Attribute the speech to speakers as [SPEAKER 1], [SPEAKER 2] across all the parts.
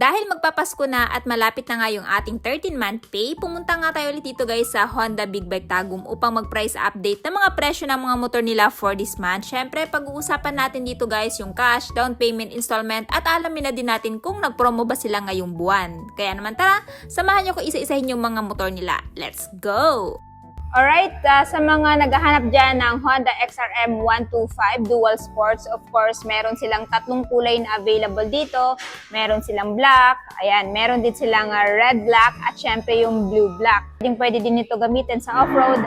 [SPEAKER 1] Dahil magpapasko na at malapit na nga yung ating 13-month pay, pumunta nga tayo ulit dito guys sa Honda Big Bike Tagum upang mag-price update ng mga presyo ng mga motor nila for this month. Syempre, pag-uusapan natin dito guys yung cash, down payment, installment at alamin na din natin kung nag-promo ba sila ngayong buwan. Kaya naman tara, samahan nyo ko isa-isahin yung mga motor nila. Let's go!
[SPEAKER 2] Alright, sa mga naghahanap dyan ng Honda XRM 125 Dual Sports, of course, meron silang tatlong kulay na available dito. Meron silang black, ayan, meron din silang red black at syempre yung blue black. Pwede din ito gamitin sa off-road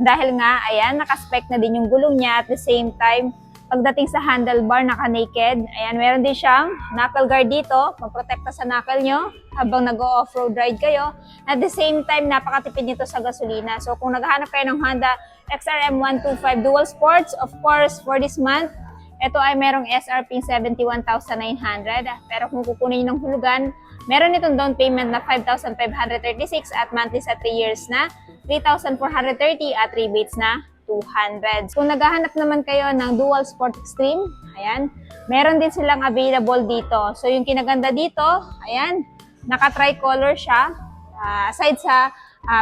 [SPEAKER 2] dahil nga, ayan, nakaspec na din yung gulong niya at the same time, pagdating sa handlebar, naka-naked. Ayan, meron din siyang knuckle guard dito, pagprotekta sa knuckle nyo habang nag-off-road ride kayo. At the same time, napakatipid nito sa gasolina. So, kung naghahanap kayo ng Honda XRM 125 Dual Sports, of course, for this month, ito ay merong SRP 71,900. Pero kung kukunin nyo ng hulugan, meron itong down payment na 5,536 at monthly sa 3 years na 3,430 at rebates na 200. Kung naghahanap naman kayo ng Dual Sport Extreme, ayan, meron din silang available dito. So, yung kinaganda dito, ayan, naka-tricolor siya. Aside sa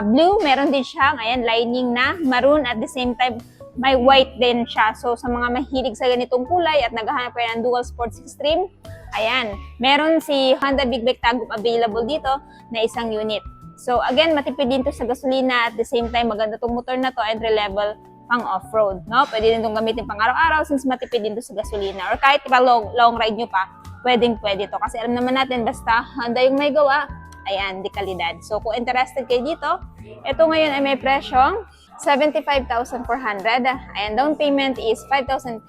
[SPEAKER 2] blue, meron din siyang, ayan, lining na maroon at the same time, may white din siya. So, sa mga mahilig sa ganitong kulay at naghahanap kayo ng Dual Sports Extreme, ayan, meron si Honda Big Bike Tagum available dito na isang unit. So, again, matipid din to sa gasolina at the same time, maganda tong motor na to, entry level pang off-road, no? Pwede din itong gamitin pang araw-araw since matipid din to sa gasolina. Or kahit pa long ride nyo pa, pwede to. Kasi alam naman natin, basta Honda yung may gawa, ayan, di kalidad. So, kung interested kayo dito, ito ngayon ay may presyong 75,400. Ayan, down payment is 5,806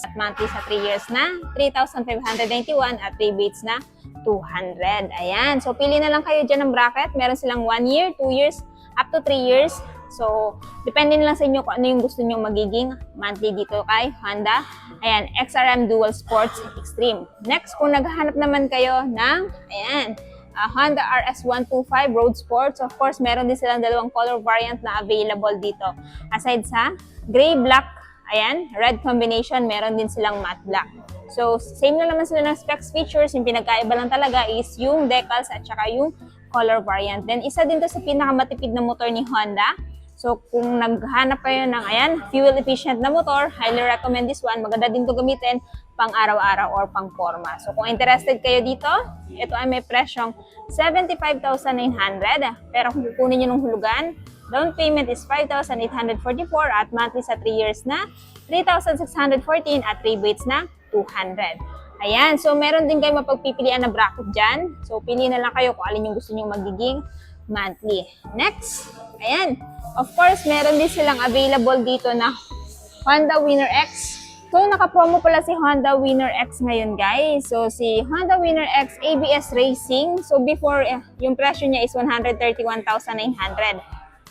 [SPEAKER 2] at monthly sa 3 years na 3,591 at rebates na 200. Ayan, so pili na lang kayo dyan ng bracket. Meron silang 1 year, 2 years, up to 3 years. So, depende na lang sa inyo kung ano yung gusto nyo magiging monthly dito kay Honda. Ayan, XRM Dual Sports Extreme. Next, kung naghahanap naman kayo ng, ayan, Honda RS125 Road Sports. Of course, meron din silang dalawang color variant na available dito. Aside sa gray, black, ayan, red combination, meron din silang matte black. So, same na naman sila ng specs features. Yung pinagkaiba lang talaga is yung decals at saka yung color variant. Then, isa din to sa pinakamatipid na motor ni Honda. So, kung naghanap kayo ng, ayan, fuel efficient na motor, highly recommend this one. Maganda din to gamitin pang araw-araw or pang forma. So, kung interested kayo dito, ito ay may presyong 75,900. Pero kung kukunin nyo ng hulugan, down payment is 5,844 at monthly sa 3 years na 3,614 at rebates na 200. Ayan, so meron din kayo mapagpipilian na bracket dyan. So, pili na lang kayo kung alin yung gusto nyo magiging monthly. Next, ayan. Of course, meron din silang available dito na Honda Winner X. So, naka-promo pala si Honda Winner X ngayon, guys. So, si Honda Winner X ABS Racing. So, before, yung presyo niya is 131,900.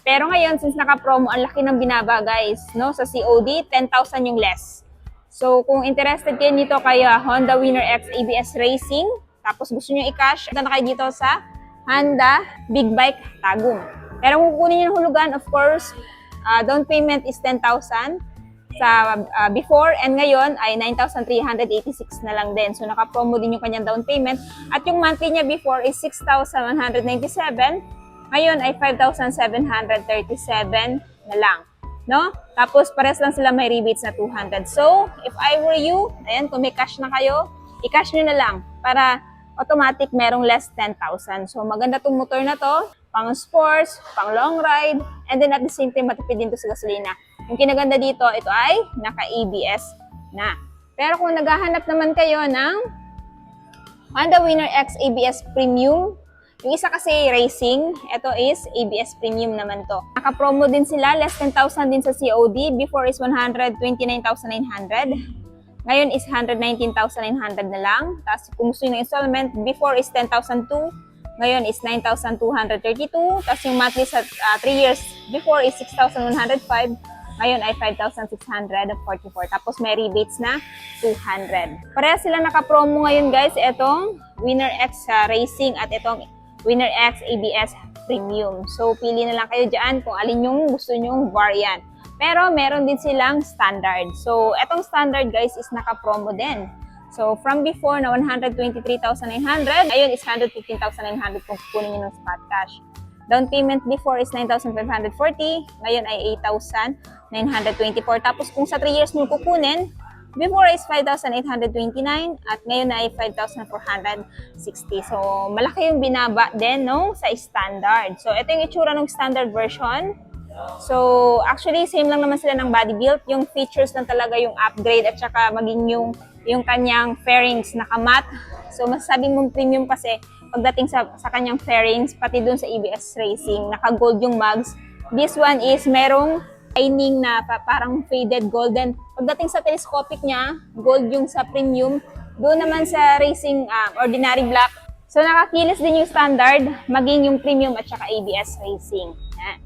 [SPEAKER 2] Pero ngayon, since naka-promo, ang laki ng binaba, guys. No? Sa COD, 10,000 yung less. So, kung interested kayo nito kay Honda Winner X ABS Racing, tapos gusto nyo i-cash, ito na kayo dito sa Honda Big Bike Tagum. Pero kung kukunin nyo ng hulugan, of course, down payment is 10,000 sa before and ngayon ay 9,386 na lang din. So, naka-promo din yung kanyang down payment. At yung monthly niya before is 6,197. Ngayon ay 5,737 na lang. No? Tapos, pares lang sila may rebates na 200. So, if I were you, ayan, kung may cash na kayo, i-cash nyo na lang para automatic merong less 10,000. So, maganda tong motor na to. Pang sports, pang long ride, and then at the same time, matipid din to sa gasolina. Yung kinaganda dito, ito ay naka-ABS na. Pero kung naghahanap naman kayo ng Honda Winner X ABS Premium, yung isa kasi racing, ito is ABS Premium naman to. Naka-promo din sila, less 10,000 din sa COD. Before is 129,900. Ngayon is 119,900 na lang. Tapos kung gusto nyo ng installment, before is 10,002. Ngayon is 9,232. Tapos yung monthly sa 3 years, before is 6,105. Ngayon ay 5,644. Tapos may rebates na 200. Pareha sila naka-promo ngayon, guys. Itong Winner X Racing at itong Winner X ABS Premium. So, pili na lang kayo dyan kung alin yung gusto nyong variant. Pero, meron din silang standard. So, etong standard, guys, is naka-promo din. So, from before na 123,900, ayun is 115,900 kung kukunin nyo ng spot cash. Down payment before is 9,540, ngayon ay 8,924. Tapos kung sa 3 years nyo kukunin, before is 5,829 at ngayon ay 5,460. So, malaki yung binaba din no, sa standard. So, ito yung itsura ng standard version. So, actually, same lang naman sila ng body build. Yung features lang talaga yung upgrade at saka maging yung kanyang fairings nakamat. So, masasabi mong premium kasi pagdating sa kanyang fairings, pati dun sa ABS Racing, naka-gold yung mugs. This one is merong lining na parang faded golden. Pagdating sa telescopic niya, gold yung sa premium. Doon naman sa racing, ordinary black. So, nakakilis din yung standard, maging yung premium at saka ABS Racing. Yan.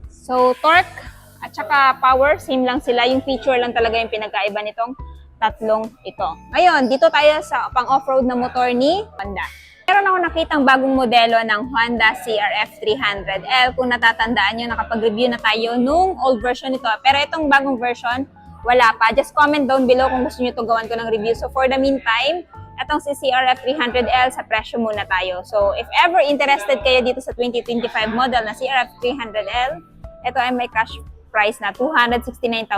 [SPEAKER 2] So, torque at saka power, same lang sila. Yung feature lang talaga yung pinagkaiba nitong tatlong ito. Ngayon, dito tayo sa pang-offroad na motor ni Honda. Meron ako nakitang bagong modelo ng Honda CRF 300L. Kung natatandaan nyo, nakapag-review na tayo nung old version nito. Pero itong bagong version, wala pa. Just comment down below kung gusto nyo ito gawan ko ng review. So for the meantime, itong si CRF 300L, sa presyo muna tayo. So if ever interested kayo dito sa 2025 model na CRF 300L, ito ay may cash price na 269,900.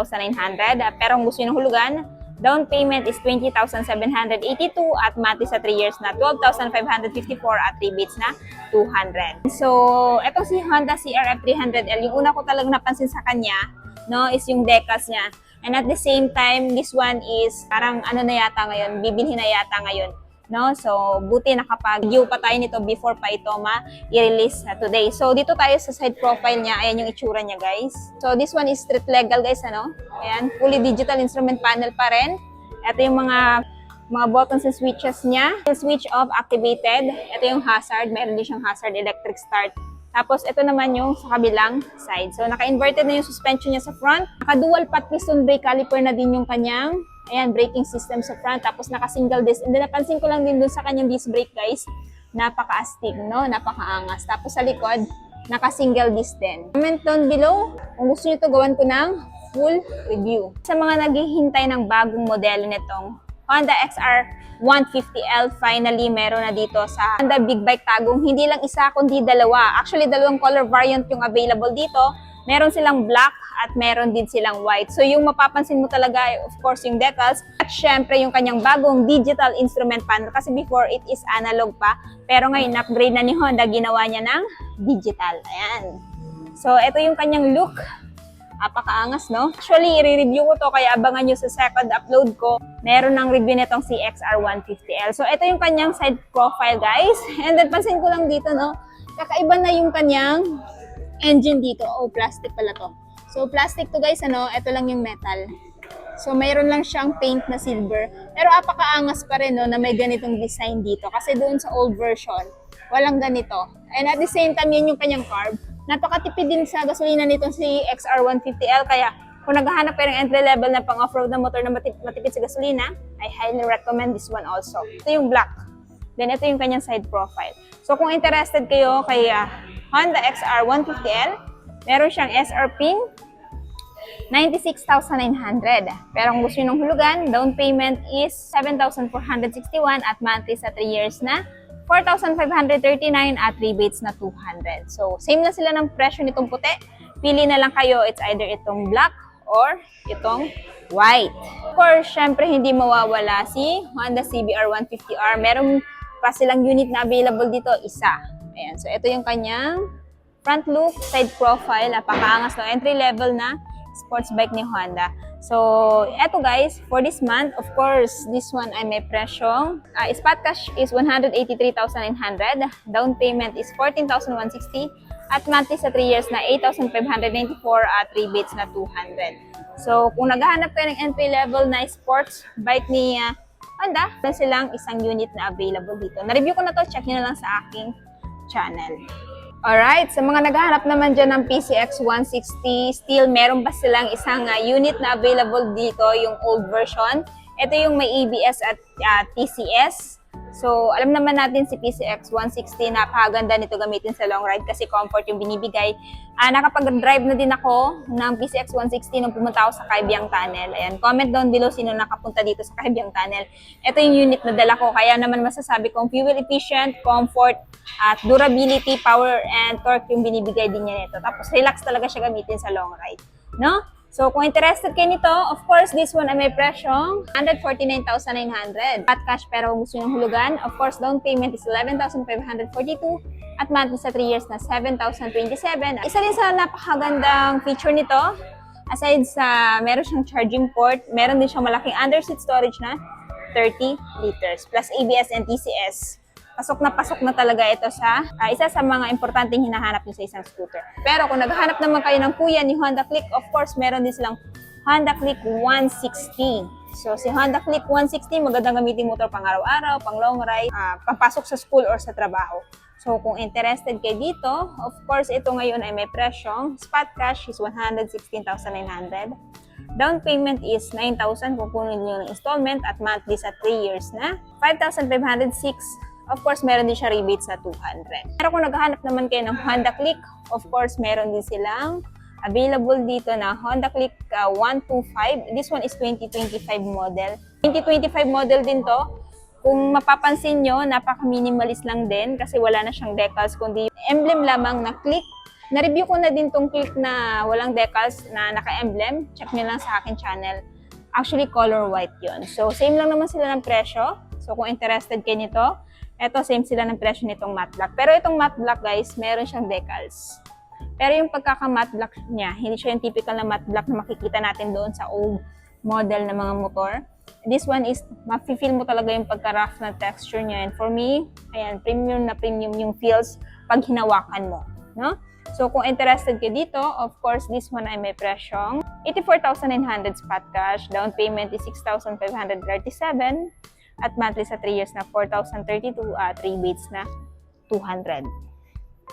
[SPEAKER 2] Pero kung gusto nyo ng hulugan, down payment is 20,782 at monthly sa 3 years na 12,554 at rebates na 200. So, etong si Honda CRF 300L, yung una ko talagang napansin sa kanya, no, is yung decals niya. And at the same time, this one is parang ano na yata ngayon, bibilhin na yata ngayon. No? So, buti nakapag-view pa tayo nito before pa ito i-release today. So, dito tayo sa side profile niya. Ayan yung itsura niya, guys. So, this one is street legal, guys. Ano? Ayan, fully digital instrument panel pa rin. Ito yung mga buttons and switches niya. Yung switch off activated. Ito yung hazard. Meron din siyang hazard electric start. Tapos, ito naman yung sa kabilang side. So, naka-inverted na yung suspension niya sa front. Naka-dual pat piston brake caliper na din yung kanyang braking system sa front. Tapos, naka-single disc. And then, napansin ko lang din dun sa kanyang disc brake, guys. Napaka-astig, no? Napaka-angas. Tapos, sa likod, naka-single disc din. Comment down below kung gusto nyo ito gawan ko ng full review. Sa mga naghihintay ng bagong modelo nitong Honda XR 150L, finally meron na dito sa Honda Big Bike Tagum. Hindi lang isa, kundi dalawa. Actually, dalawang color variant yung available dito. Meron silang black at meron din silang white. So, yung mapapansin mo talaga, of course, yung decals. At syempre, yung kanyang bagong digital instrument panel. Kasi before, it is analog pa. Pero ngayon, upgrade na ni Honda, ginawa niya ng digital. Ayan. So, ito yung kanyang look. Apakaangas, no? Actually, i-review ko to kaya abangan nyo sa second upload ko. Meron ng review nitong si XR150L. So, ito yung kanyang side profile, guys. And then, pansin ko lang dito, no? Kakaiba na yung kanyang engine dito. Oh, plastic pala to. So, plastic to, guys, ano? Ito lang yung metal. So, mayroon lang siyang paint na silver. Pero apakaangas pa rin, no? Na may ganitong design dito. Kasi doon sa old version, walang ganito. And at the same time, yun yung kanyang carb. Napakatipid din sa gasolina nito si XR150L, kaya kung naghahanap kayo ng entry level na pang off-road na motor na matipid sa gasolina, I highly recommend this one also. Ito yung black. Then ito yung kanyang side profile. So kung interested kayo kay Honda XR150L, meron siyang SRP 96,900. Pero kung gusto nyo ng hulugan, down payment is 7,461 at monthly sa 3 years na 4,539 at rebates na 200. So, same na sila ng presyo nitong puti. Pili na lang kayo, it's either itong black or itong white. Of course, syempre hindi mawawala si Honda CBR 150R. Meron pa silang unit na available dito, isa. Ayan, so ito yung kanyang front look, side profile, napakaangas na entry level na sports bike ni Honda. So, eto guys, for this month, of course, this one ay may presyong. Spot cash is 183,900. Down payment is 14,160. At monthly sa 3 years na 8,594 at rebates na 200. So, kung naghahanap kayo ng entry level na sports bike ni Honda, meron silang isang unit na available dito. Na-review ko na to, check nyo na lang sa aking channel. Alright, sa mga naghahanap naman dyan ng PCX 160, still meron pa silang isang unit na available dito, yung old version. Ito yung may ABS at TCS. So, alam naman natin si PCX 160, napakaganda nito gamitin sa long ride kasi comfort yung binibigay. Nakapag-drive na din ako ng PCX 160 nung pumunta ako sa Kaibiyang Tunnel. Ayan, comment down below sino nakapunta dito sa Kaibiyang Tunnel. Ito yung unit na dala ko, kaya naman masasabi kong fuel efficient, comfort, at durability, power, and torque yung binibigay din niya nito. Tapos, relax talaga siya gamitin sa long ride. No? So, kung interested kayo nito, of course, this one ay may presyong 149,900. At cash pero kung gusto nyo hulugan, of course, down payment is 11,542 at monthly sa 3 years na 7,027. Isa din sa napakagandang feature nito, aside sa meron siyang charging port, meron din siyang malaking under-seat storage na 30 liters plus ABS and TCS. Pasok na talaga ito sa isa sa mga importanteng hinahanap nyo sa isang scooter. Pero kung naghahanap naman kayo ng kuya ni Honda Click, of course, meron din silang Honda Click 160. So, si Honda Click 160, magandang gamitin motor pang araw-araw, pang long ride, papasok sa school or sa trabaho. So, kung interested kayo dito, of course, ito ngayon ay may presyong spot cash is 116,900. Down payment is 9,000 kung kunin nyo ng installment at monthly sa 3 years na 5,506. Of course, meron din siya rebate sa 200. Pero kung naghahanap naman kayo ng Honda Click, of course, meron din silang available dito na Honda Click 125. This one is 2025 model. 2025 model din to. Kung mapapansin nyo, napaka-minimalist lang din kasi wala na siyang decals, kundi emblem lamang na Click. Na-review ko na din tong Click na walang decals na naka-emblem. Check nyo lang sa akin channel. Actually, color white yon. So, same lang naman sila ng presyo. So, kung interested kayo nito, eto, same sila ng presyo nitong matte black. Pero itong matte black, guys, meron siyang decals. Pero yung pagkaka-matte black niya, hindi siya yung typical na matte black na makikita natin doon sa old model na mga motor. This one is, mafe-feel mo talaga yung pagka-rough na texture niya. And for me, ayan, premium na premium yung feels pag hinawakan mo. No? So, kung interested kayo dito, of course, this one ay may presyong 84,900 spot cash. Down payment is 6,537. At monthly sa 3 years na 4,032 at rebates na 200.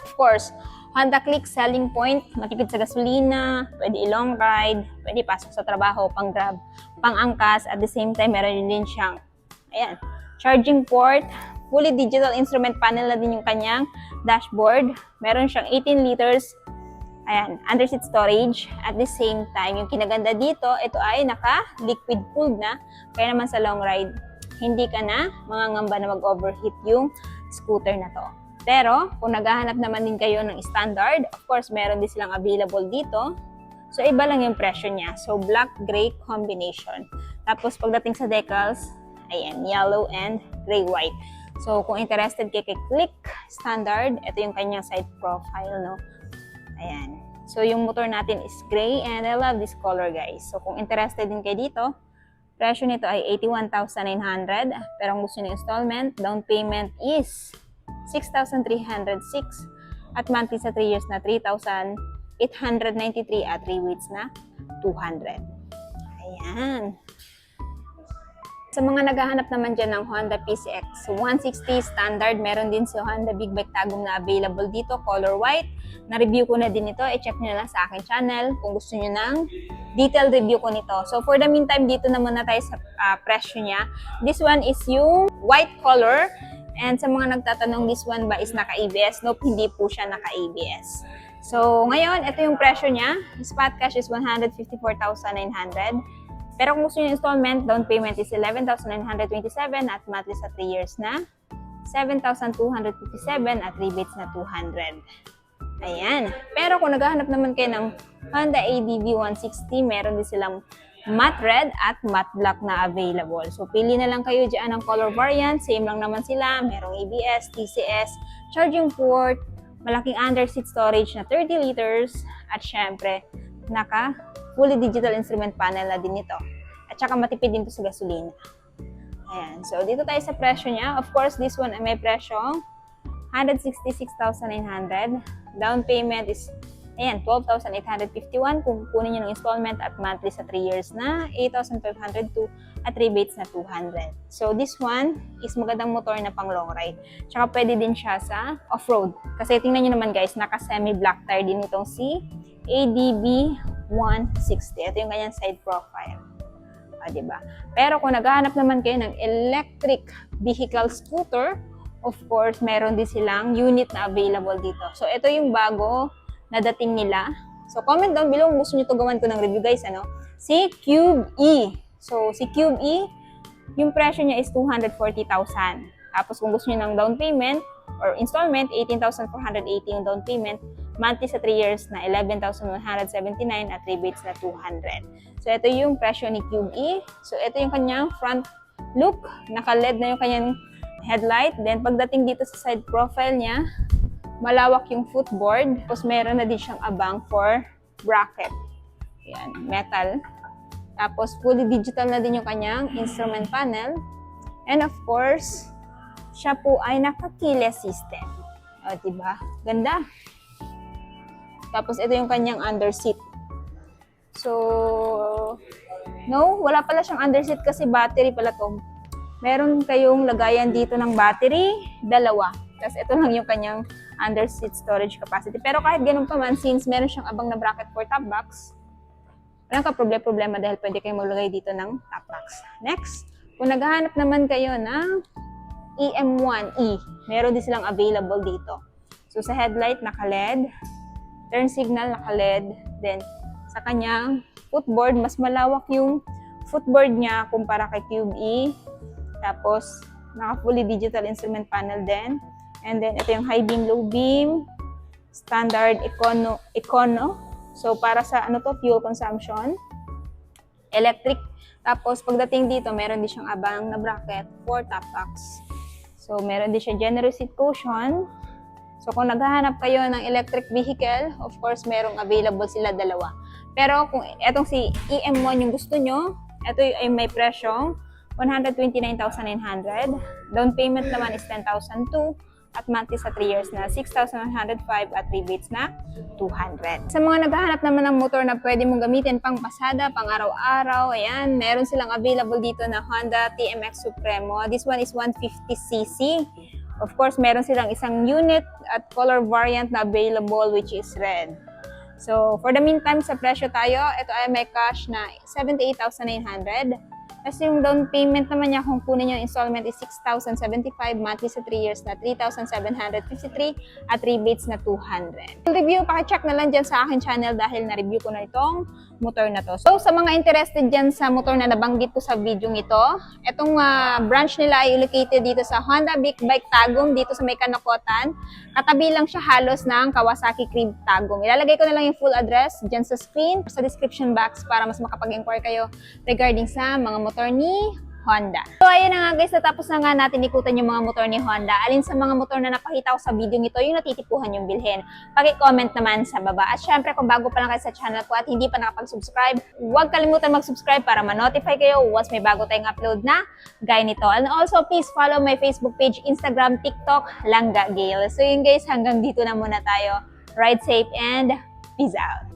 [SPEAKER 2] Of course, Honda Click selling point, matipid sa gasolina, pwede i-long ride, pwede pasok sa trabaho, pang grab, pang angkas, at the same time meron din siyang ayan, charging port, fully digital instrument panel na din yung kanyang dashboard. Meron siyang 18 liters ayan, under seat storage. At the same time, yung kinaganda dito, ito ay naka-liquid cooled na, kaya naman sa long ride, hindi ka na mangangamba na mag-overheat yung scooter na to. Pero, kung naghahanap naman din kayo ng standard, of course, meron din silang available dito. So, iba lang yung presyo niya. So, black-gray combination. Tapos, pagdating sa decals, ayan, yellow and gray-white. So, kung interested kay Click Standard, ito yung kanyang side profile, no? Ayan. So, yung motor natin is gray and I love this color, guys. So, kung interested din kayo dito, presyo nito ay 81,900. Pero kung gusto nyo installment, down payment is 6,306. At monthly sa 3 years na 3,893 at rebates na 200. Ayan. Sa mga naghahanap naman dyan ng Honda PCX 160 standard, meron din si Honda Big Bike Tagum na available dito, color white. Na-review ko na din ito. I-check nyo lang sa akin channel kung gusto nyo ng detailed review ko nito. So, for the meantime, dito na muna tayo sa presyo niya. This one is yung white color. And sa mga nagtatanong, this one ba is naka-ABS? Nope, hindi po siya naka-ABS. So, ngayon, ito yung presyo niya. Spot cash is 154,900. Pero kung gusto nyo installment, down payment is 11,927 at monthly sa 3 years na 7,257 at rebates na 200. Ayan. Pero kung naghahanap naman kayo ng Honda ADV 160, meron din silang matte red at matte black na available. So, pili na lang kayo dyan ng color variant. Same lang naman sila. Merong ABS, TCS, charging port, malaking under seat storage na 30 liters, at syempre, fully digital instrument panel na din ito. At saka matipid din to sa gasolina. Ayan. So, dito tayo sa presyo niya. Of course, this one ay may presyo 166,900. Down payment is, ayan, 12,851 kung kunin nyo ng installment at monthly sa 3 years na 8,502 at rebates na 200. So, this one is magandang motor na pang long ride. Tsaka pwede din siya sa off-road. Kasi tingnan nyo naman guys, naka-semi-black tire din itong si ADB 160. Ito yung kanyang side profile. Diba? Pero kung naghahanap naman kayo ng electric vehicle scooter, of course, meron din silang unit na available dito. So, ito yung bago na dating nila. So, comment down below kung gusto nyo ito gawan ko ng review, guys. Si Cube E. So, si Cube E, yung presyo niya is 240,000. Tapos, kung gusto nyo ng down payment or installment, 18,480 yung down payment. Monthly sa 3 years na 11,179 at rebates na 200. So, ito yung presyo ni Cube E. So, ito yung kanyang front look. Naka-LED na yung kanyang headlight. Then, pagdating dito sa side profile niya, malawak yung footboard. Tapos, meron na din siyang abang for bracket. Yan, metal. Tapos, fully digital na din yung kanyang instrument panel. And of course, siya po ay naka-keyless system. O, diba? Ganda. Tapos, ito yung kanyang underseat. So, no, wala pala siyang underseat kasi battery pala to. Meron kayong lagayan dito ng battery, dalawa. Tapos, ito lang yung kanyang underseat storage capacity. Pero kahit ganun pa man, since meron siyang abang na bracket for top box, walang ka-problema dahil pwede kayong maglagay dito ng top box. Next, kung naghahanap naman kayo ng EM1E, meron din silang available dito. So, sa headlight, naka-LED. Turn signal, naka-LED. Then, sa kanyang footboard, mas malawak yung footboard niya kumpara kay Cube E. Tapos, naka-fully digital instrument panel din. And then, ito yung high beam, low beam, standard, econo. So, para sa fuel consumption, electric. Tapos, pagdating dito, meron din siyang abang na bracket for top box. So, meron din siya generous seat cushion. So, kung naghahanap kayo ng electric vehicle, of course, merong available sila dalawa. Pero kung etong si EM1 yung gusto nyo, ito ay may presyong 129,900. Down payment naman is 10,002. At monthly sa 3 years na 6,105 at rebates na 200. Sa mga naghahanap naman ng motor na pwede mong gamitin pang pasada, pang araw-araw, ayan, meron silang available dito na Honda TMX Supremo. This one is 150cc. Of course, meron silang isang unit at color variant na available which is red. So, for the meantime, sa presyo tayo, ito ay may cash na 78,900. Kasi yung down payment naman niya, kung kunin yung installment is 6,075, monthly sa 3 years na 3,753 at rebates na 200. Full review, pakicheck na lang dyan sa akin channel dahil na-review ko na itong motor na to. So, sa mga interested dyan sa motor na nabanggit ko sa video ito, itong branch nila ay located dito sa Honda Big Bike Tagum, dito sa may Kanakotan. Katabi lang siya halos ng Kawasaki Crib Tagum. Ilalagay ko na lang yung full address dyan sa screen, sa description box para mas makapag-inquire kayo regarding sa mga motor ni Honda. So, ayun na nga guys, natapos na nga natin ikutan yung mga motor ni Honda. Alin sa mga motor na napakita ko sa video nito, yung natitipuhan yung bilhin. Paki-comment naman sa baba. At syempre, kung bago pa lang kayo sa channel ko at hindi pa nakapag-subscribe, huwag kalimutan mag-subscribe para ma-notify kayo once may bago tayong upload na gaya nito. And also, please follow my Facebook page, Instagram, TikTok, Langga Gale. So yun guys, hanggang dito na muna tayo. Ride safe and peace out!